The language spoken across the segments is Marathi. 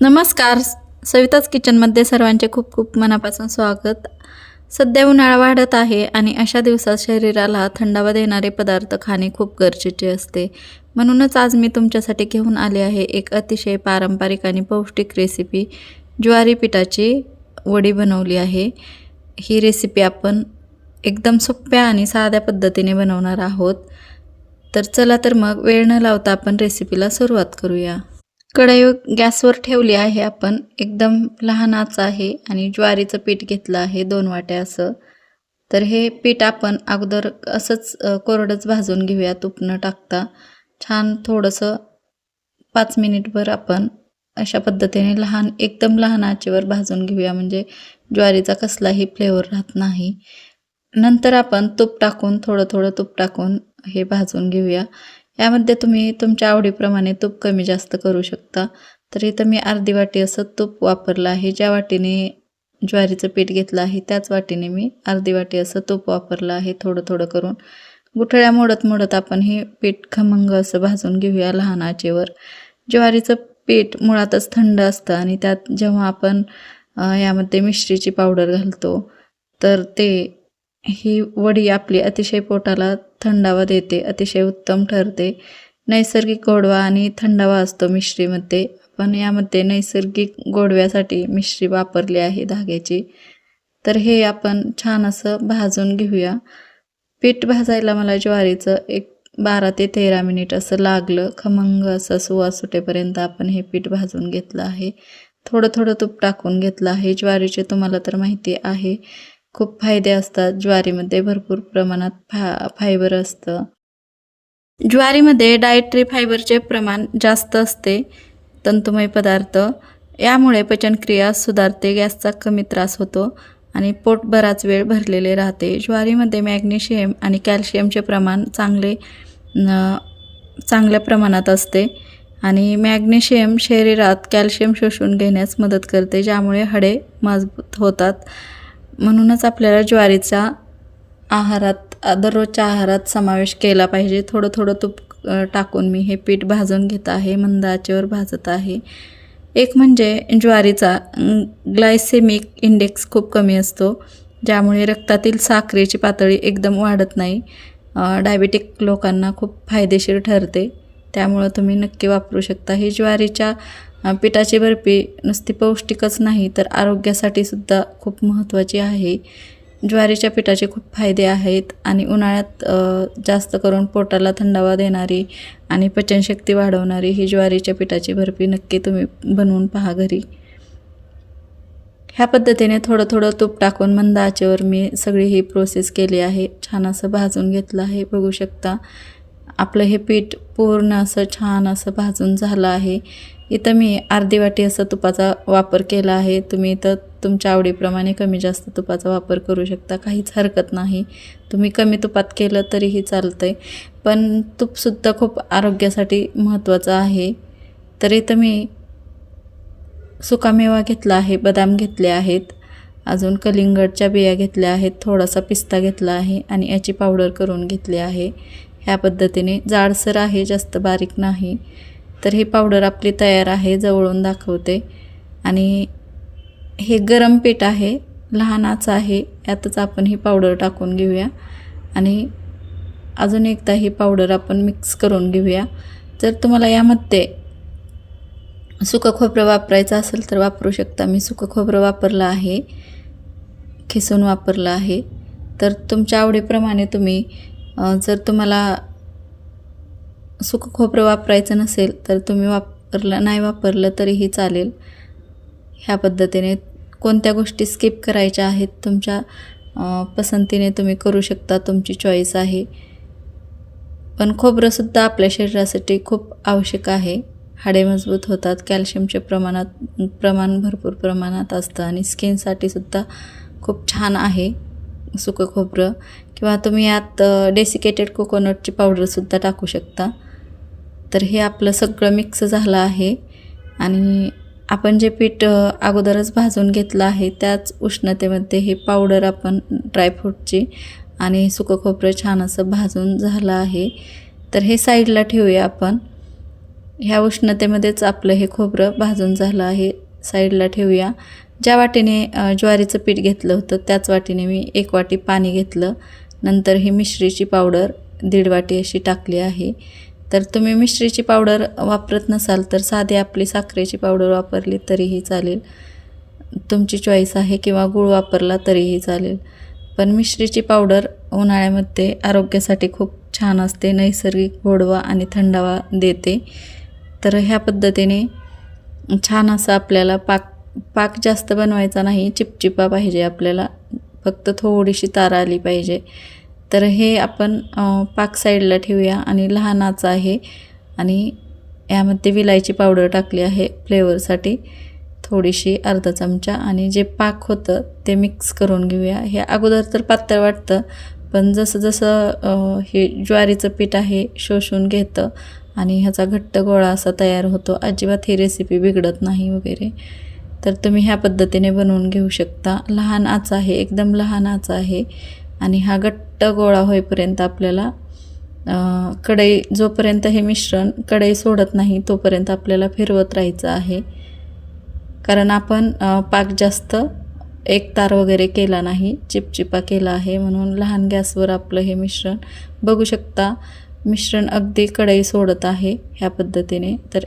नमस्कार. सविताच किचनमध्ये सर्वांचे खूप खूप मनापासून स्वागत. सध्या उन्हाळा वाढत आहे आणि अशा दिवसात शरीराला थंडावा देणारे पदार्थ खाणे खूप गरजेचे असते. म्हणूनच आज मी तुमच्यासाठी घेऊन आले आहे एक अतिशय पारंपरिक आणि पौष्टिक रेसिपी. ज्वारी पिठाची वडी बनवली आहे. ही रेसिपी आपण एकदम सोप्या आणि साध्या पद्धतीने बनवणार आहोत. तर चला तर मग वेळ न लावता आपण रेसिपीला सुरुवात करूया. कढई गॅसवर ठेवली आहे. आपण एकदम लहान आच आहे आणि ज्वारीचं पीठ घेतलं आहे 2 वाट्या असं. तर हे पीठ आपण अगोदर असंच कोरडंच भाजून घेऊया तूप न टाकता. छान थोडंसं 5 मिनिटभर आपण अशा पद्धतीने एकदम लहान आचेवर भाजून घेऊया, म्हणजे ज्वारीचा कसलाही फ्लेवर राहत नाही. नंतर आपण तूप टाकून थोडं तूप टाकून हे भाजून घेऊया. यामध्ये तुम्ही तुमच्या आवडीप्रमाणे तूप कमी जास्त करू शकता. तर इथं मी अर्धी वाटी असं तूप वापरलं आहे. ज्या वाटीने ज्वारीचं पीठ घेतलं आहे त्याच वाटीने मी अर्धी वाटी असं तूप वापरलं आहे. थोडं करून गुठळ्या मोडत आपण हे पीठ खमंग असं भाजून घेऊया लहान आचेवर. ज्वारीचं पीठ मुळातच थंड असतं आणि त्यात जेव्हा आपण यामध्ये मिश्रीची पावडर घालतो तर ही वडी आपली अतिशय पोटाला थंडावा देते, अतिशय उत्तम ठरते. नैसर्गिक गोडवा आणि थंडावा असतो मिश्रीमध्ये. पण यामध्ये नैसर्गिक गोडव्यासाठी मिश्री वापरली आहे धाग्याची. तर हे आपण छान असं भाजून घेऊया. पीठ भाजायला मला ज्वारीचं एक 12 ते 13 मिनिट असं लागलं. खमंग असं सुवास सुटेपर्यंत आपण हे पीठ भाजून घेतलं आहे. थोडं तूप टाकून घेतलं आहे. ज्वारीचे तुम्हाला तर माहिती आहे खूप फायदे असतात. ज्वारीमध्ये भरपूर प्रमाणात फायबर असतं. ज्वारीमध्ये डायटरी फायबरचे प्रमाण जास्त असते. तंतुमय पदार्थ यामुळे पचनक्रिया सुधारते, गॅसचा कमी त्रास होतो आणि पोट बराच वेळ भरलेले राहते. ज्वारीमध्ये मॅग्नेशियम आणि कॅल्शियमचे प्रमाण चांगल्या प्रमाणात असते आणि मॅग्नेशियम शरीरात कॅल्शियम शोषून घेण्यास मदत करते, ज्यामुळे हाडे मजबूत होतात. म्हणूनच आपल्याला ज्वारीचा दररोजच्या आहारात समावेश केला पाहिजे. थोडं तूप टाकून मी हे पीठ भाजून घेत आहे, मंद आचेवर भाजत आहे. एक म्हणजे ज्वारीचा ग्लायसेमिक इंडेक्स खूप कमी असतो, ज्यामुळे रक्तातील साखरेची पातळी एकदम वाढत नाही. डायबेटिक लोकांना खूप फायदेशीर ठरते, त्यामुळं तुम्ही नक्की वापरू शकता. ही ज्वारीच्या पिठाची बर्फी नुसती पौष्टिकच नाही तर आरोग्यासाठी सुद्धा खूप महत्त्वाची आहे. ज्वारीच्या पिठाचे खूप फायदे आहेत आणि उन्हाळ्यात जास्त करून पोटाला थंडावा देणारी आणि पचनशक्ती वाढवणारी ही ज्वारीच्या पिठाची बर्फी नक्की तुम्ही बनवून पहा घरी. ह्या पद्धतीने थोडं तूप टाकून मंद आचेवर मी सगळी ही प्रोसेस केली आहे. छान असं भाजून घेतलं आहे. बघू शकता आपलं हे पीठ पूर्ण असं छान असं भाजून झालं आहे. इथं मी अर्धी वाटी असं तुपाचा वापर केला आहे. तुम्ही इथं तुमच्या आवडीप्रमाणे कमी जास्त तुपाचा वापर करू शकता, काहीच हरकत नाही. तुम्ही कमी तुपात केलं तरीही चालतं आहे, पण तूपसुद्धा खूप आरोग्यासाठी महत्त्वाचं आहे. तर इथं मी सुकामेवा घेतला आहे, बदाम घेतले आहेत, अजून कलिंगडच्या बिया घेतल्या आहेत, थोडासा पिस्ता घेतला आहे आणि याची पावडर करून घेतली आहे. ह्या पद्धतीने जाडसर आहे, जास्त बारीक नाही. तर ही पावडर आपली तयार आहे. जवळून दाखवते. आणि हे गरम पीठ आहे, लहान आच आहे, यातच आपण ही पावडर टाकून घेऊया आणि अजून एकदा ही पावडर आपण मिक्स करून घेऊया. जर तुम्हाला यामध्ये सुकं खोबरं वापरायचं असेल तर वापरू शकता. मी सुकं खोबरं वापरलं आहे, खिसून वापरलं आहे. तर तुमच्या आवडीप्रमाणे तुम्ही जर तुम्हाला सुकं खोबरं वापरायचं नसेल तर तुम्ही नाही वापरलं तरीही चालेल. ह्या पद्धतीने कोणत्या गोष्टी स्किप करायच्या आहेत तुमच्या पसंतीने तुम्ही करू शकता, तुमची चॉईस आहे. पण खोबरंसुद्धा आपल्या शरीरासाठी खूप आवश्यक आहे. हाडे मजबूत होतात, कॅल्शियमचे प्रमाण भरपूर प्रमाणात असतं आणि स्किनसाठी सुद्धा खूप छान आहे सुकं खोबरं. किंवा तुम्ही यात डेसिकेटेड कोकोनटची पावडरसुद्धा टाकू शकता. तर हे आपलं सगळं मिक्स झालं आहे आणि आपण जे पीठ अगोदरच भाजून घेतलं आहे त्याच उष्णतेमध्ये हे पावडर आपण ड्रायफ्रूटची आणि सुकं खोबरं छान असं भाजून झालं आहे. तर हे साईडला ठेवूया आपण. ह्या उष्णतेमध्येच आपलं हे खोबरं भाजून झालं आहे. साईडला ठेवूया. ज्या वाटीने ज्वारीचं पीठ घेतलं होतं त्याच वाटीने मी 1 वाटी पाणी घेतलं. नंतर ही मिश्रीची पावडर 1.5 वाटी अशी टाकली आहे. तर तुम्ही मिश्रीची पावडर वापरत नसाल तर साधी आपली साखरेची पावडर वापरली तरीही चालेल, तुमची चॉईस आहे, किंवा गूळ वापरला तरीही चालेल. पण मिश्रीची पावडर उन्हाळ्यामध्ये आरोग्यासाठी खूप छान असते, नैसर्गिक गोडवा आणि थंडावा देते. तर ह्या पद्धतीने छान असं आपल्याला पाक जास्त बनवायचा नाही, चिपचिपा पाहिजे आपल्याला, फक्त थोडीशी तार आली पाहिजे. तर हे आपण पाक साईडला ठेवूया. आणि लहान आचा आहे आणि यामध्ये विलायची पावडर टाकली आहे फ्लेवरसाठी, थोडीशी अर्धा चमचा. आणि जे पाक होतं ते मिक्स करून घेऊया. हे अगोदर तर पातळ वाटतं, पण जसं जसं हे ज्वारीचं पीठ आहे शोषून घेतं आणि ह्याचा घट्ट गोळा असा तयार होतो. अजिबात ही रेसिपी बिघडत नाही वगैरे. तर तुम्ही ह्या पद्धतीने बनवून घेऊ शकता. लहान आचा आहे, एकदम लहान आचा आहे. आणि हा घट्ट गोळा होईपर्यंत आपल्याला कढई, जोपर्यंत हे मिश्रण कढई सोडत नाही तोपर्यंत आपल्याला फिरवत राहायचं आहे. कारण आपण पाक जास्त एकतार वगैरे केला नाही, चिपचिपा केला आहे, म्हणून लहान गॅसवर आपलं हे मिश्रण बघू शकता. मिश्रण अगदी कढई सोडत आहे ह्या पद्धतीने. तर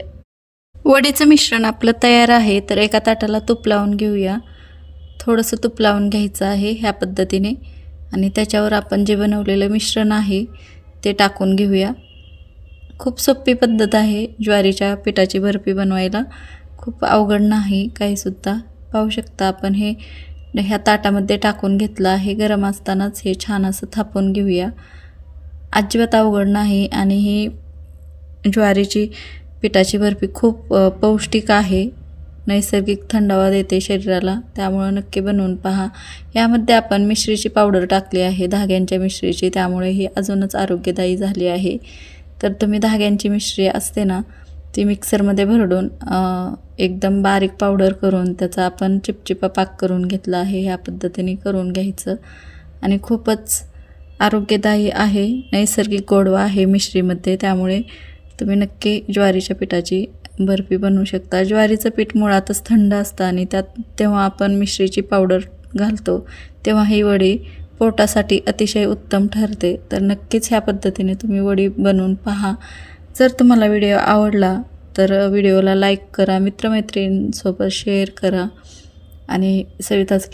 वडीचं मिश्रण आपलं तयार आहे. तर एका ताटाला तूप लावून घेऊया. थोडंसं तूप लावून घ्यायचं आहे ह्या पद्धतीने. आणि त्याच्यावर आपण जे बनवलेलं मिश्रण आहे ते टाकून घेऊया. खूप सोपी पद्धत आहे ज्वारीच्या पिठाची बर्फी बनवायला, खूप अवघड नाही काहीसुद्धा. पाहू शकता आपण हे ह्या ताटामध्ये टाकून घेतलं आहे. गरम असतानाच हे छान असं थापून घेऊया. अजिबात अवघड नाही. आणि ही ज्वारीची पिठाची बर्फी खूप पौष्टिक आहे, नैसर्गिक थंडावा देते शरीराला, त्यामुळं नक्की बनवून पहा. यामध्ये आपण मिश्रीची पावडर टाकली आहे, धाग्यांच्या मिश्रीची, त्यामुळे ही अजूनच आरोग्यदायी झाली आहे. तर तुम्ही धाग्यांची मिश्री असते ना ती मिक्सरमध्ये भरडून एकदम बारीक पावडर करून त्याचा आपण चिपचिपा पाक करून घेतला आहे. ह्या पद्धतीने करून घ्यायचं. आणि खूपच आरोग्यदायी आहे, नैसर्गिक गोडवा आहे मिश्रीमध्ये, त्यामुळे तुम्ही नक्की ज्वारीच्या पिठाची बर्फी बनवू शकता. ज्वारीचं पीठ मुळातच थंड असतं आणि त्यात तेव्हा आपण मिश्रीची पावडर घालतो तेव्हा ही वडी पोटासाठी अतिशय उत्तम ठरते. तर नक्कीच ह्या पद्धतीने तुम्ही वडी बनवून पहा. जर तुम्हाला व्हिडिओ आवडला तर व्हिडिओला लाईक करा, मित्रमैत्रिणींसोबत शेअर करा. आणि सविताज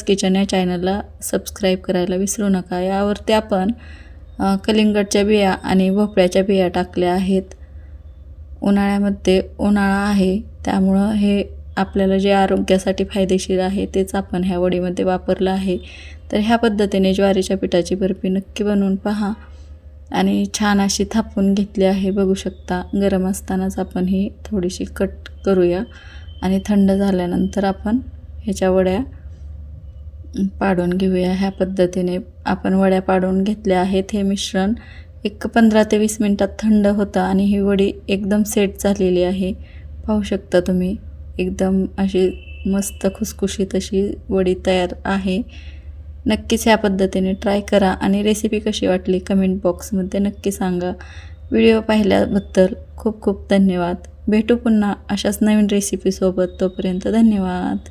किचन या चॅनलला सबस्क्राईब करायला विसरू नका. यावरती आपण कलिंगडच्या बिया आणि भोपळ्याच्या बिया टाकल्या आहेत. उन्हाळ्यामध्ये उन्हाळा आहे त्यामुळं हे आपल्याला जे आरोग्यासाठी फायदेशीर आहे तेच आपण ह्या वडीमध्ये वापरलं आहे. तर ह्या पद्धतीने ज्वारीच्या पिठाची बर्फी नक्की बनवून पहा. आणि छान अशी थापून घेतली आहे, बघू शकता. गरम असतानाच आपण ही थोडीशी कट करूया आणि थंड झाल्यानंतर आपण ह्याच्या वड्या पाडून घेऊया. ह्या पद्धतीने आपण वड्या पाडून घेतल्या आहेत. हे मिश्रण 15 ते 20 मिनटात थंड होतं आणि ही वडी एकदम सेट झालेली आहे. पाहू शकता तुम्ही, एकदम अशी मस्त खुसखुशीत अशी वडी तयार आहे. नक्कीच ह्या पद्धतीने ट्राय करा आणि रेसिपी कशी वाटली कमेंट बॉक्समध्ये नक्की सांगा. व्हिडिओ पाहिल्याबद्दल खूप खूप धन्यवाद. भेटू पुन्हा अशाच नवीन रेसिपीसोबत. तोपर्यंत धन्यवाद.